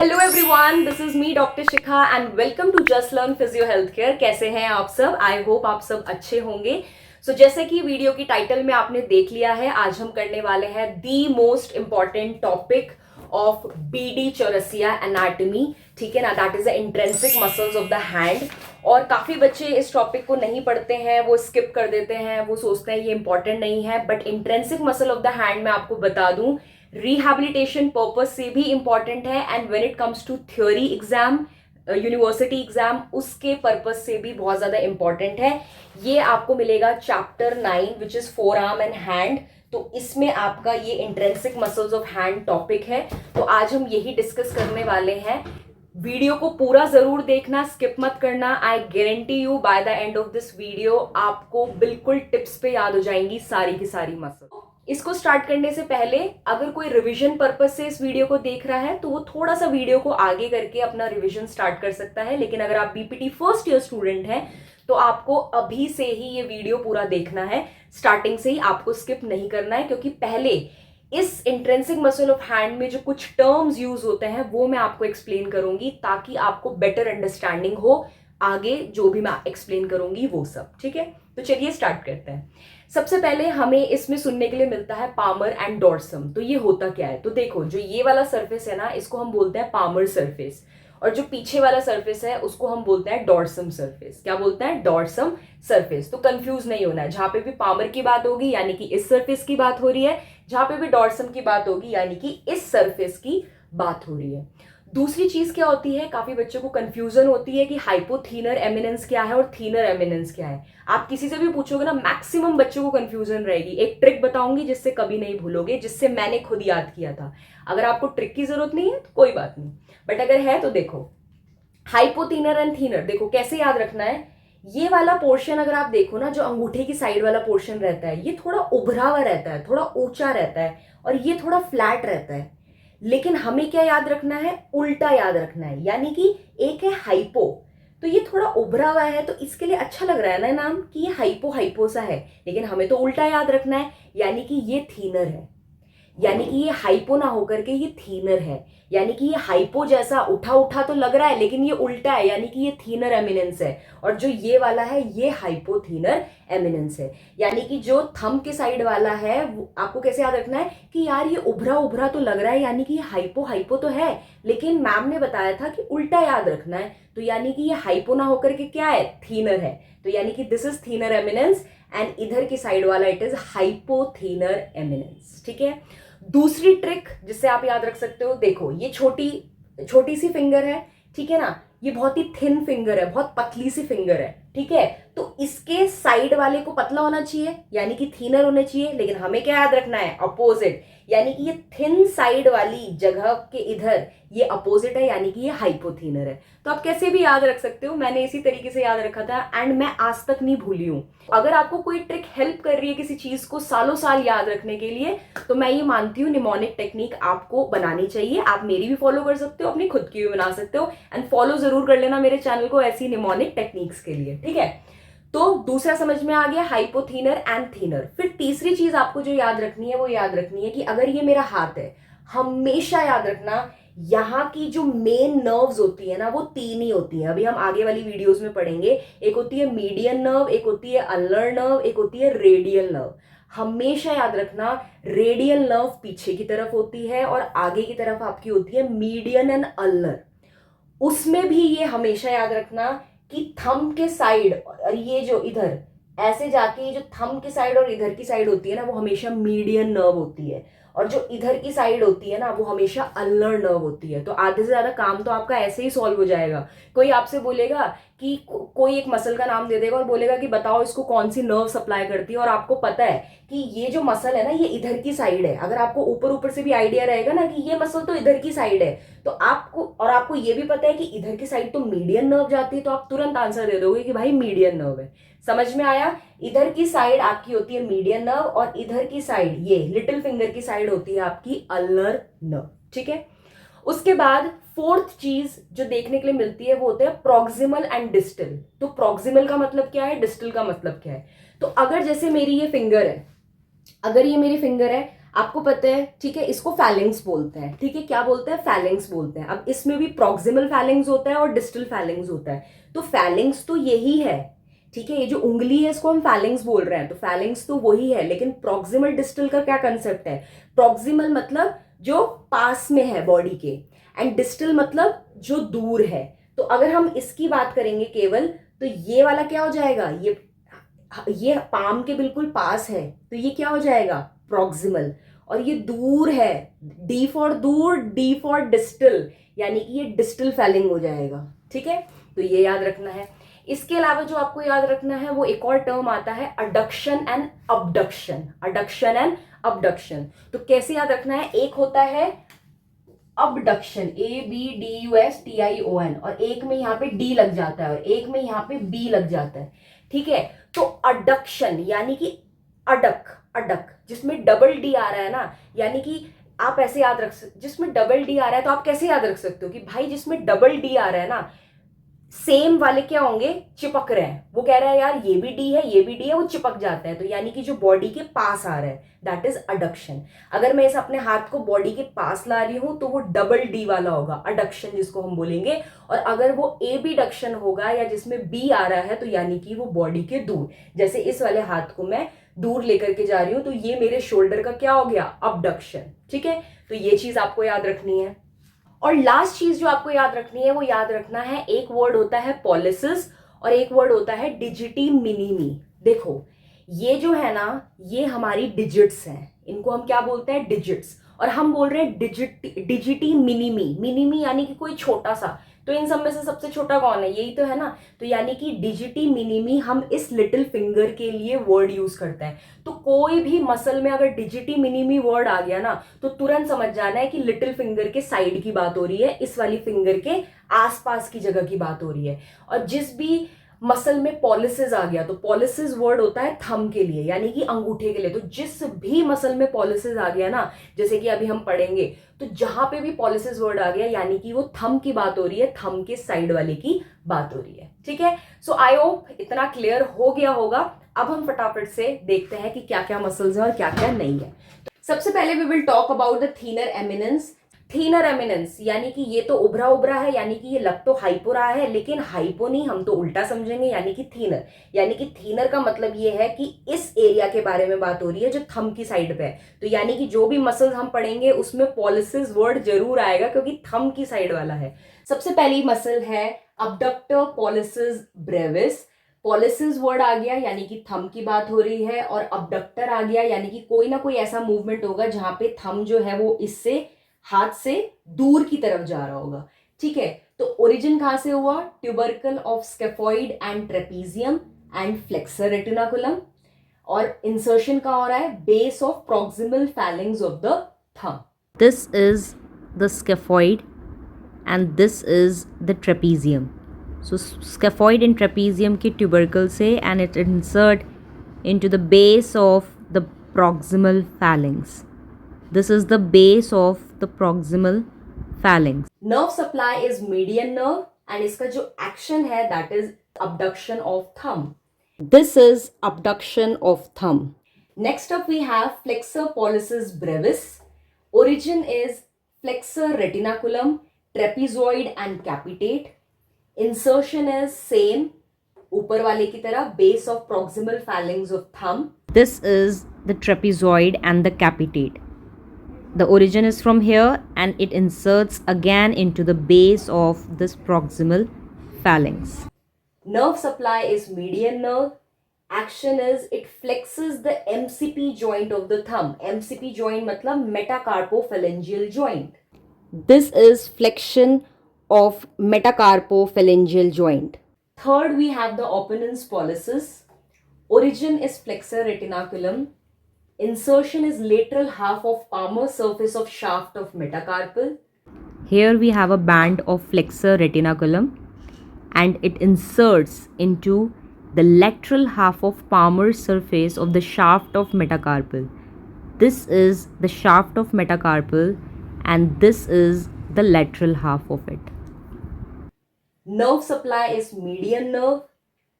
Hello everyone, this is me doctor Shikha and welcome to just learn physio health care. कैसे हैं आप सब? I hope आप सब अच्छे होंगे। जैसे कि वीडियो की टाइटल में आपने देख लिया है, आज हम करने वाले हैं the most important topic of BD Chaurasia anatomy. ठीक है ना, that is the intrinsic muscles of the hand. और काफी बच्चे इस टॉपिक को नहीं पढ़ते हैं, वो स्किप कर देते हैं, वो सोचते हैं ये इंपॉर्टेंट नहीं है। But intrinsic muscle of the hand मैं आपको बता दूं, रिहैबिलिटेशन पर्पज से भी इंपॉर्टेंट है and when it comes to theory exam, university exam, उसके पर्पज से भी बहुत ज्यादा इंपॉर्टेंट है। ये आपको मिलेगा chapter 9 which is forearm and hand. तो इसमें आपका ये intrinsic muscles of hand topic है। तो आज हम यही डिस्कस करने वाले हैं। वीडियो को पूरा जरूर देखना, स्किप मत करना। I guarantee you by the end of this video आपको बिल्कुल टिप्स पे याद हो जाएंगी सारी की सारी मसल। इसको स्टार्ट करने से पहले अगर कोई रिवीजन पर्पस से इस वीडियो को देख रहा है तो वो थोड़ा सा वीडियो को आगे करके अपना रिवीजन स्टार्ट कर सकता है। लेकिन अगर आप बीपीटी फर्स्ट ईयर स्टूडेंट हैं तो आपको अभी से ही ये वीडियो पूरा देखना है, स्टार्टिंग से ही, आपको स्किप नहीं करना है। क्योंकि पहले इस इंट्रिंसिक मसल ऑफ हैंड में जो कुछ टर्म्स यूज होते हैं वो मैं आपको एक्सप्लेन करूंगी ताकि आपको बेटर अंडरस्टैंडिंग हो आगे जो भी मैं एक्सप्लेन करूंगी वो सब। ठीक है, तो चलिए स्टार्ट करते हैं। सबसे पहले हमें इसमें सुनने के लिए मिलता है पामर एंड डॉर्सम। तो ये होता क्या है? तो देखो, जो ये वाला सरफेस है ना, इसको हम बोलते हैं पामर सरफेस, और जो पीछे वाला सरफेस है उसको हम बोलते हैं डॉर्सम सरफेस। क्या बोलते हैं? Dorsum surface. तो कंफ्यूज नहीं होना है, जहां पे भी पामर की बात होगी यानी कि इस सरफेस की बात हो रही है, जहां पे भी डॉर्सम की बात होगी यानी कि इस सरफेस की बात हो रही है। दूसरी चीज क्या होती है, काफी बच्चों को कंफ्यूजन होती है कि हाइपोथीनर एमिनेंस क्या है और थीनर एमिनेंस क्या है। आप किसी से भी पूछोगे ना, मैक्सिमम बच्चों को कंफ्यूजन रहेगी। एक ट्रिक बताऊंगी जिससे कभी नहीं भूलोगे, जिससे मैंने खुद याद किया था। अगर आपको ट्रिक की जरूरत नहीं है तो कोई बात नहीं, बट अगर है तो देखो, हाइपोथीनर एंड थीनर देखो कैसे याद रखना है। ये वाला पोर्शन अगर आप देखो ना, जो अंगूठे की साइड वाला पोर्शन रहता है, ये थोड़ा उभरा हुआ रहता है, थोड़ा ऊंचा रहता है, और ये थोड़ा फ्लैट रहता है। लेकिन हमें क्या याद रखना है? उल्टा याद रखना है। यानी कि एक है हाइपो, तो ये थोड़ा उभरा हुआ है, तो इसके लिए अच्छा लग रहा है ना नाम कि ये हाइपो हाइपो सा है। लेकिन हमें तो उल्टा याद रखना है, यानी कि ये थीनर है। यानी कि ये हाइपो ना होकर के ये थीनर है। यानी कि ये हाइपो जैसा उठा उठा तो लग रहा है, लेकिन ये उल्टा है, यानी कि ये थीनर एमिनेंस है। और जो ये वाला है ये हाइपोथीनर एमिनेंस है। यानी कि जो थंब के साइड वाला है आपको कैसे याद रखना है कि यार ये उभरा उभरा तो लग रहा है, यानी कि ये हाइपो हाइपो तो है, लेकिन मैम ने बताया था कि उल्टा याद रखना है। तो यानी कि ये हाइपो ना होकर के क्या है? थीनर है। तो यानी कि this is thinner eminence and इधर की साइड वाला इट इज हाइपोथीनर एमिनेंस। ठीक है। दूसरी ट्रिक जिससे आप याद रख सकते हो, देखो ये छोटी छोटी सी फिंगर है, ठीक है ना, ये बहुत ही थिन फिंगर है, बहुत पतली सी फिंगर है। ठीक है, तो इसके साइड वाले को पतला होना चाहिए यानी कि थीनर होना चाहिए। लेकिन हमें क्या याद रखना है? अपोजिट, यानी कि ये थिन साइड वाली जगह के इधर ये अपोजिट है, यानी कि ये हाइपोथीनर है। तो आप कैसे भी याद रख सकते हो, मैंने इसी तरीके से याद रखा था एंड मैं आज तक नहीं भूली हूं। अगर आपको कोई ट्रिक हेल्प कर रही है किसी चीज को सालों साल याद रखने के लिए, तो मैं ये मानती हूँ निमोनिक टेक्निक आपको बनानी चाहिए। आप मेरी भी फॉलो कर सकते हो, अपनी खुद की भी बना सकते हो, एंड फॉलो जरूर कर लेना मेरे चैनल को ऐसी निमोनिक टेक्निक्स के लिए। ठीक है, तो दूसरा समझ में आ गया, हाइपोथीनर एंड थीनर। फिर तीसरी चीज आपको जो याद रखनी है वो याद रखनी है कि अगर ये मेरा हाथ है, हमेशा याद रखना यहाँ की जो मेन नर्व्स होती है ना वो तीन ही होती हैं। अभी हम आगे वाली वीडियोस में पढ़ेंगे। एक होती है मीडियन नर्व, एक होती है अल्नर नर्व, एक होती है रेडियल नर्व। हमेशा याद रखना, रेडियल नर्व पीछे की तरफ होती है और आगे की तरफ आपकी होती है मीडियन एंड अल्नर। उसमें भी ये हमेशा याद रखना कि थंब के साइड और ये जो इधर ऐसे जाके ये जो थंब की साइड और इधर की साइड होती है ना वो हमेशा मीडियन नर्व होती है, और जो इधर की साइड होती है ना वो हमेशा अल्नर नर्व होती है। तो आधे से ज्यादा काम तो आपका ऐसे ही सॉल्व हो जाएगा। कोई आपसे बोलेगा कि कोई एक मसल का नाम दे देगा और बोलेगा कि बताओ इसको कौन सी नर्व सप्लाई करती है, और आपको पता है कि ये जो मसल है ना ये इधर की साइड है। अगर आपको ऊपर ऊपर से भी आइडिया रहेगा ना कि ये मसल तो इधर की साइड है, तो आपको ये भी पता है कि इधर की साइड तो मीडियन नर्व जाती है, तो आप तुरंत आंसर दे दोगे कि भाई मीडियन नर्व है। समझ में आया? इधर की साइड आपकी होती है मीडियन नर्व और इधर की साइड ये लिटिल फिंगर की साइड होती है आपकी अल्नर नर्व। ठीक है, उसके बाद फोर्थ चीज जो देखने के लिए मिलती है वो होते हैं प्रॉक्सिमल एंड डिस्टल। तो प्रॉक्सिमल का मतलब क्या है, डिस्टल का मतलब क्या है? तो अगर जैसे मेरी ये फिंगर है, अगर ये मेरी फिंगर है, आपको पता है, ठीक है, इसको फैलिंग्स बोलते हैं, ठीक है, क्या बोलते हैं, फैलिंग्स बोलते हैं। अब इसमें भी प्रॉक्सिमल फैलिंग्स होता है और डिस्टल फैलिंग्स होता है। तो फैलिंग्स तो यही है, ठीक है, ये जो उंगली है इसको हम फैलिंग्स बोल रहे हैं, तो फैलिंग्स तो वही है, लेकिन प्रॉक्सिमल डिस्टल का क्या कंसेप्ट है। प्रॉक्सिमल मतलब जो पास में है बॉडी के, एंड डिस्टल मतलब जो दूर है। तो अगर हम इसकी बात करेंगे केवल, तो ये वाला क्या हो जाएगा, ये पाम के बिल्कुल पास है, तो ये क्या हो जाएगा, प्रॉक्सिमल। और ये दूर है, डी फॉर दूर, डी फॉर डिस्टल, यानी कि ये डिस्टल फैलिंग हो जाएगा, ठीक है। तो ये याद रखना है। इसके अलावा जो आपको याद रखना है वो एक और टर्म आता है, adduction and abduction. Adduction and abduction, तो कैसे याद रखना है, एक होता है अबडक्शन, ABDUSTION, और एक में यहाँ पे डी लग जाता है और एक में यहाँ पे बी लग जाता है, ठीक है। तो अडक्शन यानी कि अडक, अडक जिसमें डबल डी आ रहा है ना, यानी कि आप ऐसे याद रख सकते, जिसमें डबल डी आ रहा है तो आप कैसे याद रख सकते हो कि भाई जिसमें डबल डी आ रहा है ना, सेम वाले क्या होंगे, चिपक रहे हैं। वो कह रहा है यार ये भी डी है, ये भी डी है, वो चिपक जाता है, तो यानी कि जो बॉडी के पास आ रहा है, दैट इज अडक्शन। अगर मैं इस अपने हाथ को बॉडी के पास ला रही हूं तो वो डबल डी वाला होगा, अडक्शन जिसको हम बोलेंगे। और अगर वो एबीडक्शन होगा या जिसमें बी आ रहा है, तो यानी कि वो बॉडी के दूर, जैसे इस वाले हाथ को मैं दूर लेकर के जा रही हूं, तो ये मेरे शोल्डर का क्या हो गया, अबडक्शन, ठीक है। तो ये चीज आपको याद रखनी है। और लास्ट चीज जो आपको याद रखनी है वो याद रखना है, एक वर्ड होता है पॉलिसिस और एक वर्ड होता है डिजिटी मिनिमी। देखो ये जो है ना, ये हमारी डिजिट्स हैं, इनको हम क्या बोलते हैं, डिजिट्स। और हम बोल रहे हैं डिजिटी मिनिमी। मिनिमी यानी कि कोई छोटा सा, तो इन सब में से सबसे छोटा कौन है, यही तो है ना। तो यानी कि डिजिटी मिनिमी हम इस लिटिल फिंगर के लिए वर्ड यूज करते हैं। तो कोई भी मसल में अगर डिजिटी मिनिमी वर्ड आ गया ना, तो तुरंत समझ जाना है कि लिटिल फिंगर के साइड की बात हो रही है, इस वाली फिंगर के आसपास की जगह की बात हो रही है। और जिस भी मसल में पॉलिसिस आ गया, तो पॉलिसिस वर्ड होता है थंब के लिए, यानी कि अंगूठे के लिए। तो जिस भी मसल में पॉलिसिस आ गया ना, जैसे कि अभी हम पढ़ेंगे, तो जहां पे भी पॉलिसिस वर्ड आ गया यानी कि वो थंब की बात हो रही है, थंब के साइड वाले की बात हो रही है, ठीक है। सो आई होप इतना क्लियर हो गया होगा। अब हम फटाफट से देखते हैं कि क्या क्या मसल्स हैं और क्या क्या नहीं है। सबसे पहले we will talk about the thenar eminence. Thenar eminence यानी कि ये तो उभरा उभरा है, यानी कि ये लग तो हाइपो रहा है, लेकिन हाइपो नहीं, हम तो उल्टा समझेंगे, यानी कि थीनर। यानी कि थीनर का मतलब ये है कि इस एरिया के बारे में बात हो रही है जो थंब की साइड पे है। तो यानी कि जो भी मसल्स हम पढ़ेंगे उसमें पॉलिसिस वर्ड जरूर आएगा, क्योंकि थंब की साइड वाला है। सबसे पहली मसल है abductor pollicis brevis. Pollicis word आ गया यानी कि थंब की बात हो रही है, और अबडक्टर आ गया यानी कि कोई ना कोई ऐसा मूवमेंट होगा जहां पे थंब जो है वो इससे हाथ से दूर की तरफ जा रहा होगा, ठीक है। तो ओरिजिन कहां से हुआ, tubercle of scaphoid and trapezium and flexor retinaculum. और इंसर्शन कहां हो रहा है, base of proximal feelings of the thumb. This is the scaphoid and this is the trapezium. So scaphoid and trapezium के tubercle से and it insert into the base of the proximal phalanx. This is the base of the proximal phalanx. Nerve supply is median nerve and इसका जो action है that is abduction of thumb. This is abduction of thumb. Next up we have flexor pollicis brevis. Origin is flexor retinaculum, trapezoid and capitate. Insertion is same, ऊपर वाले की तरह, base of proximal phalanx of thumb. This is the trapezoid and the capitate. The origin is from here and it inserts again into the base of this proximal phalanx. Nerve supply is median nerve. Action is it flexes the MCP joint of the thumb. MCP joint मतलब metacarpophalangeal joint. This is flexion of metacarpophalangeal joint. Third, we have the opponens pollicis. Origin is flexor retinaculum. Insertion is lateral half of palmar surface of shaft of metacarpal. Here we have a band of flexor retinaculum and it inserts into the lateral half of palmar surface of the shaft of metacarpal. This is the shaft of metacarpal and this is the lateral half of it. Nerve supply is median nerve.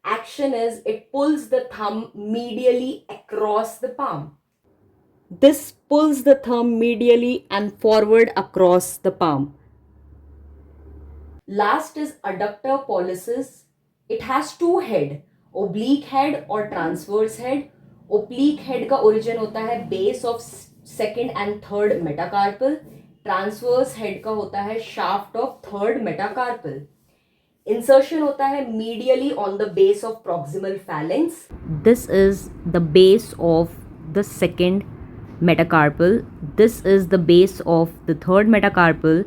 Action is it pulls the thumb medially across the palm. This pulls the thumb medially and forward across the palm. Last is adductor pollicis. It has two head, oblique head और transverse head. Oblique head का origin होता है base of second and third metacarpal. Transverse head का होता है shaft of third metacarpal. Insertion होता है medially on the base of proximal phalanx. This is the base of the second metacarpal. This is the base of the third metacarpal,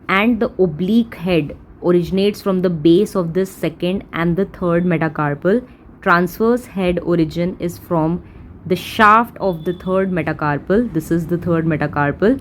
and the oblique head originates from the base of this second and the third metacarpal. Transverse head origin is from the shaft of the third metacarpal. This is the third metacarpal,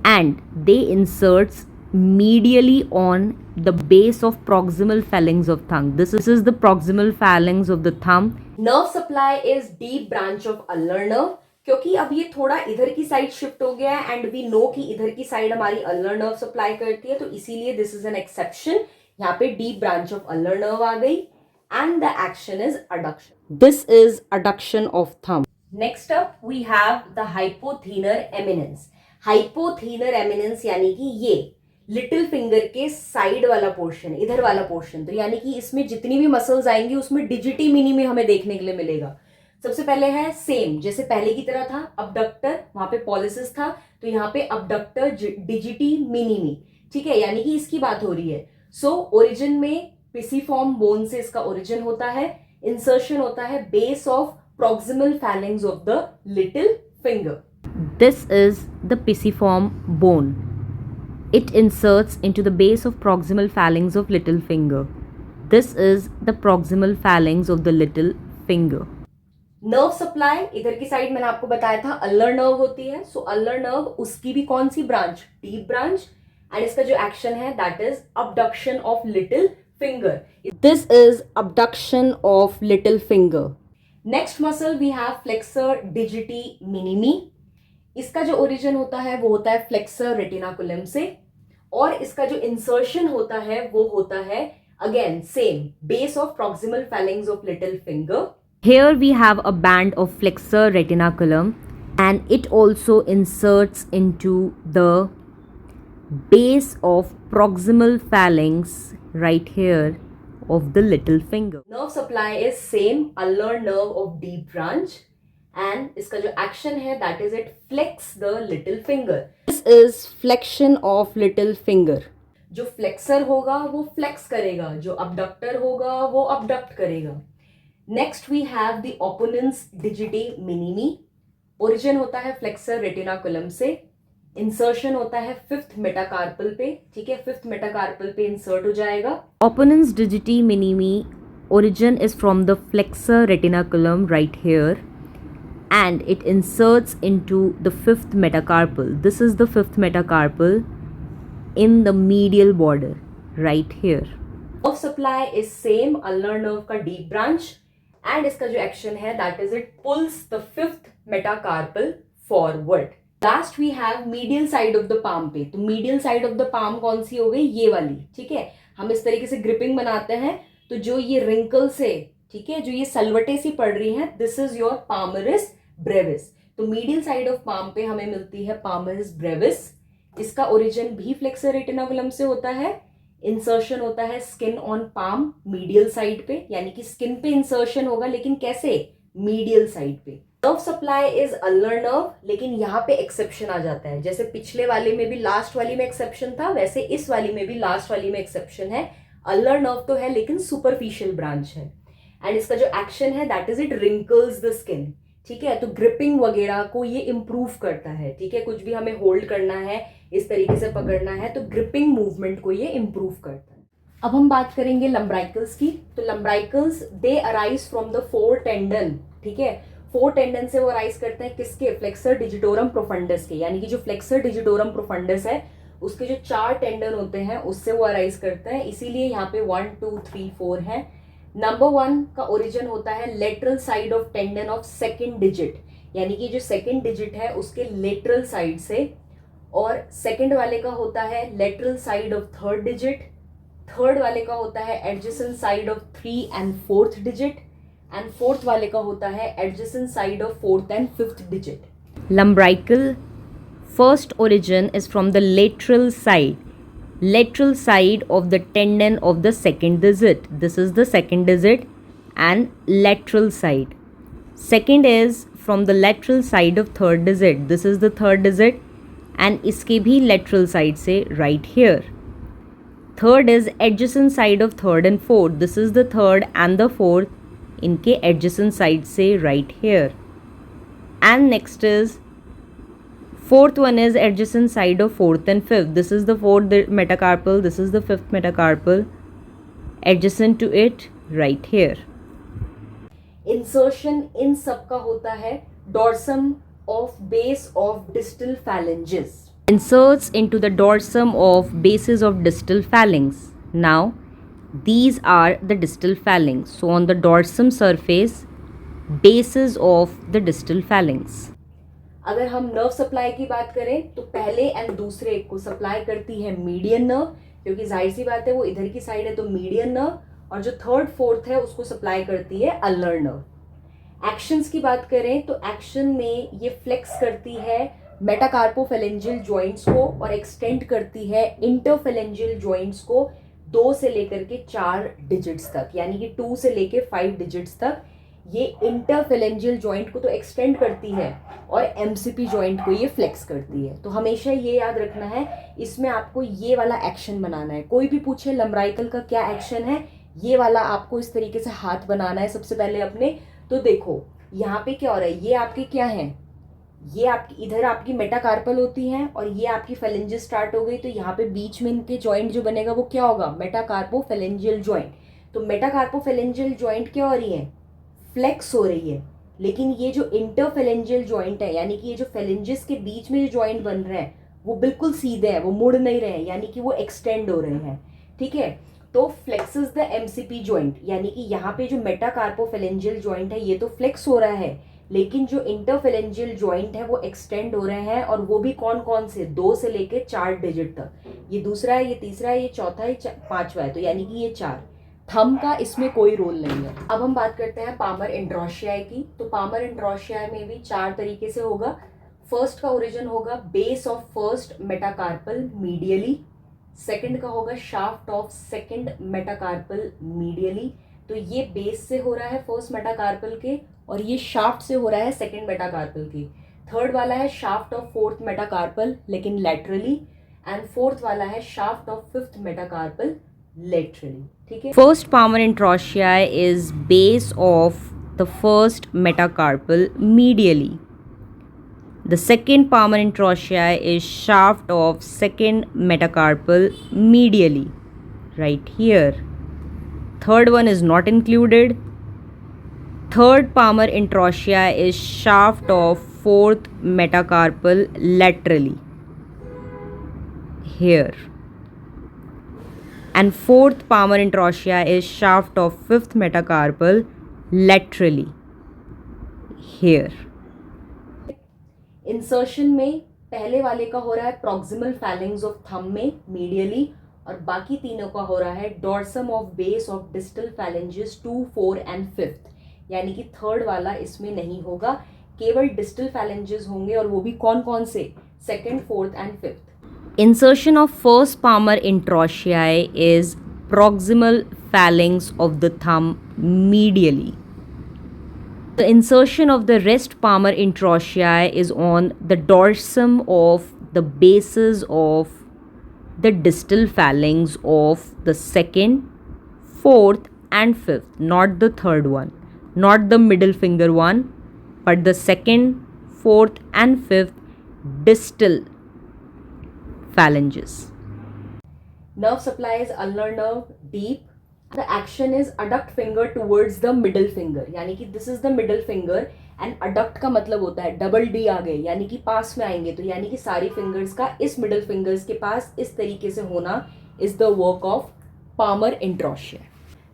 and they inserts medially on the base of proximal phalanx of thumb. This is the proximal phalanx of the thumb. Nerve supply is deep branch of ulnar nerve. क्योंकि अब ये थोड़ा इधर की side shift हो गया है and we know कि इधर की साइड हमारी अल्नर नर्व सप्लाई करती है, तो इसीलिए दिस इज एन एक्सेप्शन. यहाँ पे deep branch of ulnar nerve आ गई and the action is adduction. This is adduction of thumb. Next up we have the hypothenar eminence. Hypothenar eminence यानी कि ये लिटिल फिंगर के साइड वाला portion, इधर वाला पोर्शन, तो यानी कि इसमें जितनी भी मसल्स आएंगी उसमें डिजिटी मिनिमी हमें देखने के लिए मिलेगा. सबसे पहले है सेम जैसे पहले की तरह था, अबडक्टर, वहां पे पॉलिसिस था, तो यहाँ पे अबडक्टर डिजिटी मिनिमी. ठीक है, यानी कि इसकी बात हो रही है. सो ओरिजिन में पिसीफॉर्म बोन से इसका ओरिजिन होता है. इंसर्शन होता है base of proximal phalanx of the little finger. This is the pisiform bone. It inserts into the base of proximal phalanx of little finger. This is the proximal phalanx of the little finger. Nerve supply इधर की side मैंने आपको बताया था अल्लर nerve होती है. सो अल्लर नर्व उसकी भी कौन सी ब्रांच, डीप ब्रांच, एंड इसका जो एक्शन है that is abduction of little finger. This is abduction of little finger. Next muscle we have flexor digiti minimi. इसका जो ओरिजिन होता है वो होता है फ्लेक्सर रेटिनाकुलम से, और इसका जो इंसर्शन होता है वो होता है again same base of proximal phalanx of little finger. Here we have a band of flexor retinaculum, and it also inserts into the base of proximal phalanx right here of the little finger. Nerve supply is same ulnar nerve of deep branch, and इसका जो action है that is it flex the little finger. This is flexion of little finger. जो flexor होगा वो flex करेगा, जो abductor होगा वो abduct करेगा. Next we have the opponens digiti minimi. Origin होता है फ्लेक्सर रेटिनाकुलम से. इंसर्शन होता है फिफ्थ मेटाकार्पल पे. ठीक है, फिफ्थ मेटाकार्पल पे इंसर्ट हो जाएगा. Opponens digiti minimi origin is from the flexor retinaculum right here, and it inserts into the fifth metacarpal. This is the fifth metacarpal in the medial border right here. Nerve supply is same ulnar nerve का deep branch, and इसका जो action है that is it pulls the fifth metacarpal forward. Last we have medial side of the palm पे. तो medial side of the palm कौन सी हो गई, ये वाली. ठीक है, हम इस तरीके से ग्रिपिंग बनाते हैं तो जो ये रिंकल से, ठीक है, जो ये सलवटे सी पड़ रही हैं, दिस इज योर पामरिस ब्रेविस. तो मीडियल साइड ऑफ पाम पे हमें मिलती है पामरिस ब्रेविस. इसका ओरिजिन भी फ्लेक्सर रेटिनाकुलम से होता है. इंसर्शन होता है skin on palm medial side पे, यानी कि स्किन पे इंसर्शन होगा, लेकिन कैसे, मीडियल साइड पे. Nerve supply is ulnar nerve, लेकिन यहाँ पे एक्सेप्शन आ जाता है. जैसे पिछले वाले में भी लास्ट वाली में एक्सेप्शन था, वैसे इस वाली में भी लास्ट वाली में एक्सेप्शन है. अल्नर नर्व तो है लेकिन सुपरफिशियल ब्रांच है, एंड इसका जो एक्शन है that is it wrinkles the skin. ठीक है, तो ग्रिपिंग वगैरह को ये इम्प्रूव करता है. ठीक है, कुछ भी हमें होल्ड करना है, इस तरीके से पकड़ना है, तो ग्रिपिंग मूवमेंट को ये इम्प्रूव करता है. अब हम बात करेंगे लंब्राइकल्स की. तो lumbricals they arise from the four tendon. ठीक है, फोर टेंडन से वो अराइज करते हैं किसके, फ्लेक्सर डिजिटोरम प्रोफंडस के. यानी कि जो फ्लेक्सर डिजिटोरम प्रोफंडस है उसके जो चार टेंडन होते हैं उससे वो अराइज करते हैं. इसीलिए यहाँ पे 1 2 3 4 है. नंबर 1 का ओरिजिन होता है lateral side of tendon of second digit, यानी कि जो सेकेंड डिजिट है उसके लेटरल साइड से. और सेकेंड वाले का होता है lateral side of third digit. Third वाले का होता है adjacent side of 3 and 4th digit, and fourth वाले का होता है adjacent side of 4th and 5th digit. Lumbrical first origin is from the lateral side of the tendon of the second digit. This is the second digit and lateral side. Second is from the lateral side of third digit. This is the third digit and इसके भी lateral side से right here. Third is adjacent side of third and fourth. This is the third and the fourth, इनके adjacent side से right here. And next is fourth one is adjacent side of fourth and fifth. This is the fourth metacarpal. This is the fifth metacarpal. Adjacent to it right here. Insertion इन सब का होता है dorsum of base of distal phalanges. Inserts into the dorsum of bases of distal phalanx. Now, these are the distal phalanx. So, on the dorsum surface, bases of the distal phalanx. अगर हम nerve supply की बात करें तो पहले and दूसरे को supply करती है मीडियन नर्व, क्योंकि जाहिर सी बात है वो इधर की साइड है तो मीडियन नर्व, और जो थर्ड फोर्थ है उसको सप्लाई करती है अल्नर नर्व। एक्शंस की बात करें तो एक्शन में ये फ्लेक्स करती है मेटाकार्पोफेलेंजियल जॉइंट्स को और एक्सटेंड करती है इंटरफेलेंजियल जॉइंट्स को 2 से लेकर के 4 डिजिट्स तक, यानी कि 2 से लेकर 5 डिजिट्स तक ये इंटरफेलेंजियल जॉइंट को तो एक्सटेंड करती है और एमसीपी जॉइंट को ये फ्लेक्स करती है। तो हमेशा ये याद रखना है, इसमें आपको ये वाला एक्शन बनाना है। कोई भी पूछे लम्ब्राइकल का क्या एक्शन है, ये वाला आपको इस तरीके से हाथ बनाना है सबसे पहले अपने। तो देखो यहाँ पे क्या हो रहा है, ये आपके क्या है, ये आपकी इधर आपकी मेटाकार्पल होती है और ये आपकी फेलेंजेस स्टार्ट हो गई, तो यहाँ पे बीच में इनके जॉइंट जो बनेगा वो क्या होगा, मेटाकार्पोफेलेंजियल जॉइंट। तो मेटाकार्पोफेलेंजियल जॉइंट क्या हो रही है, फ्लेक्स हो रही है, लेकिन ये जो इंटरफेलेंजियल जॉइंट है, यानी कि ये जो फेलेंजेस के बीच में जो जॉइंट बन रहे हैं वो बिल्कुल सीधे हैं, वो मुड़ नहीं रहे हैं, यानी कि वो एक्सटेंड हो रहे हैं। ठीक है, तो फ्लेक्सेस द एमसीपी जॉइंट, यानी कि यहाँ पे जो मेटाकार्पोफेलेंजियल जॉइंट है ये तो फ्लेक्स हो रहा है, लेकिन जो इंटरफेलेंजियल जॉइंट है वो एक्सटेंड हो रहे हैं, और वो भी कौन कौन से, 2 से लेके 4 डिजिट तक। ये दूसरा है, ये तीसरा है, ये चौथा है, पांचवा है, तो यानी कि ये 4। थंब का इसमें कोई रोल नहीं है। अब हम बात करते हैं पामर इंट्रोशियाई की। तो पामर इंट्रोशियाई में भी 4 तरीके से होगा। फर्स्ट का ओरिजिन होगा base of first metacarpal medially, second का होगा shaft of second metacarpal medially, तो ये बेस से हो रहा है फर्स्ट मेटाकार्पल के, और ये शाफ्ट से हो रहा है सेकंड मेटाकार्पल की। थर्ड वाला है शाफ्ट ऑफ फोर्थ मेटाकार्पल लेकिन लैटरली, एंड फोर्थ वाला है shaft of fifth metacarpal laterally. ठीक है, First palmar introitiae is base of the first metacarpal medially. The second palmar introitiae is shaft of second metacarpal medially, right here. Third one is not included. Third palmar introitiae is shaft of fourth metacarpal laterally, here. And fourth palmar introitiae is shaft of fifth metacarpal laterally, here. Insertion में पहले वाले का हो रहा है proximal feelings of thumb में medially, और बाकी तीनों का हो रहा है dorsum of base of distal phalanges 2, 4 and 5th, यानी कि थर्ड वाला इसमें नहीं होगा, केवल डिस्टल फैलेंजेस होंगे, और वो भी कौन कौन से, second, fourth and 5th। Insertion of first palmar introitiae is proximal phalanx of the thumb medially. The insertion of the rest palmar introitiae is on the dorsum of the bases of the distal phalanx of the second, fourth and fifth, not the third one, not the middle finger one, but the second, fourth and fifth distal phalanges. Nerve supply is ulnar nerve, deep. The action is adduct finger towards the middle finger, यानी कि this is the middle finger, and adduct का मतलब होता है double D आ गए, यानी कि पास में आएंगे, तो यानी कि सारी फिंगर्स का इस मिडल फिंगर्स के पास इस तरीके से होना is the work of palmar introitiae.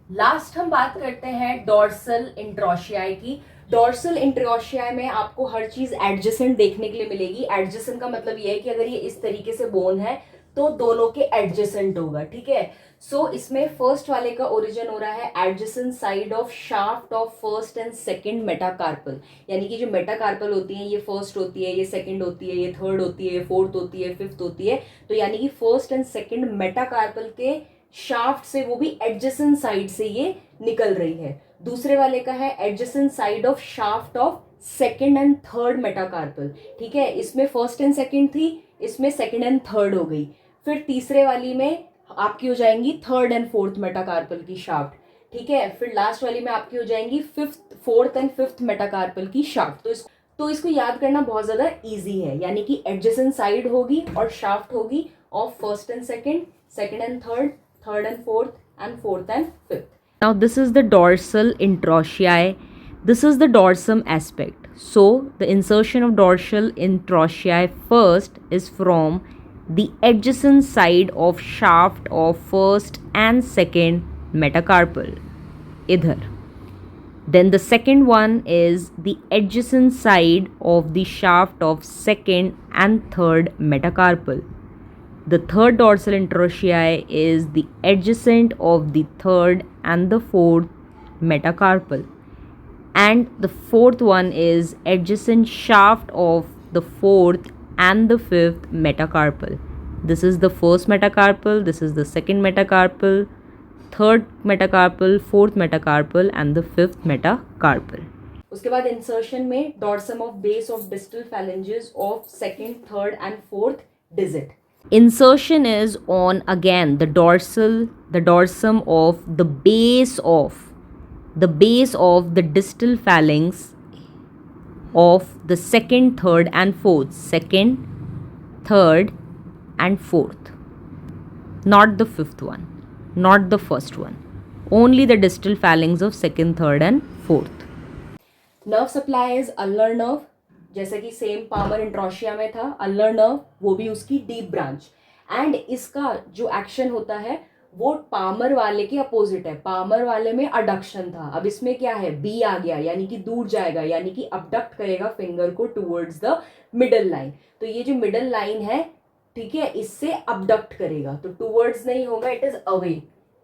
Last हम बात करते हैं डॉर्सल इंट्रोशियाई की। डॉर्सल इंट्रोशियाई में आपको हर चीज एडजेसेंट देखने के लिए मिलेगी। एडजेसेंट का मतलब ये है कि अगर ये इस तरीके से बोन है तो दोनों के एडजेसेंट होगा, ठीक है। सो इसमें फर्स्ट वाले का ओरिजिन हो रहा है adjacent side of shaft of first and second metacarpal, यानी कि जो मेटाकार्पल होती है ये फर्स्ट होती है, ये सेकंड होती है, ये थर्ड होती है, ये फोर्थ होती है, फिफ्थ होती है। तो यानी कि फर्स्ट एंड सेकंड मेटाकार्पल के शाफ्ट से वो भी एडजेसेंट साइड से ये निकल रही है। दूसरे वाले का है adjacent side of shaft of second and third metacarpal, ठीक है। इसमें फर्स्ट एंड सेकंड थी, इसमें सेकंड एंड थर्ड हो गई। फिर तीसरे वाली में आपकी हो जाएंगी थर्ड एंड फोर्थ मेटाकार्पल की शाफ्ट, ठीक है। फिर लास्ट वाली में आपकी हो जाएंगी फोर्थ एंड फिफ्थ मेटाकार्पल की शाफ्ट। तो इसको याद करना बहुत ज्यादा इजी है, यानी कि एडजेसेंट साइड होगी और शाफ्ट होगी of first and second, second and third, third and fourth and fifth. Now this is the dorsal interossei. This is the dorsum aspect. So the insertion of dorsal interossei first is from the adjacent side of shaft of first and second metacarpal. Idhar. Then the second one is the adjacent side of the shaft of second and third metacarpal. The third dorsal interossei is the adjacent of the third and the fourth metacarpal. And the fourth one is adjacent shaft of the fourth and the fifth metacarpal. This is the first metacarpal, this is the second metacarpal, third metacarpal, fourth metacarpal and the fifth metacarpal. उसके बाद insertion में dorsum of base of distal phalanges of second, third and fourth digit. Insertion is on again the dorsum of the base of the distal phalanx of the second, third and fourth, second, third and fourth, not the fifth one, not the first one, only the distal phalanx of second, third and fourth. Nerve supply is ulnar nerve, जैसे कि same Palmer इंट्रोशिया में था ulnar nerve, वो भी उसकी deep branch. And इसका जो action होता है वो पामर वाले के अपोजिट है। पामर वाले में अडक्शन था, अब इसमें क्या है, बी आ गया, यानी कि दूर जाएगा, यानी कि अबडक्ट करेगा फिंगर को टूवर्ड्स द मिडल लाइन। तो ये जो मिडल लाइन है, ठीक है, इससे अबडक्ट करेगा, तो टूवर्ड्स नहीं होगा, इट इज अवे,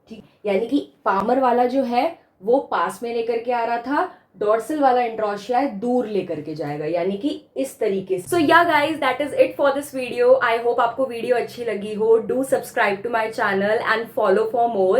ठीक। यानी कि पामर वाला जो है वो पास में लेकर के आ रहा था, डॉर्सल वाला इंट्रोशिया दूर लेकर के जाएगा, यानी कि इस तरीके से। So yeah guys, that is it for this video. I hope आपको वीडियो अच्छी लगी हो। Do subscribe to my channel and follow for more.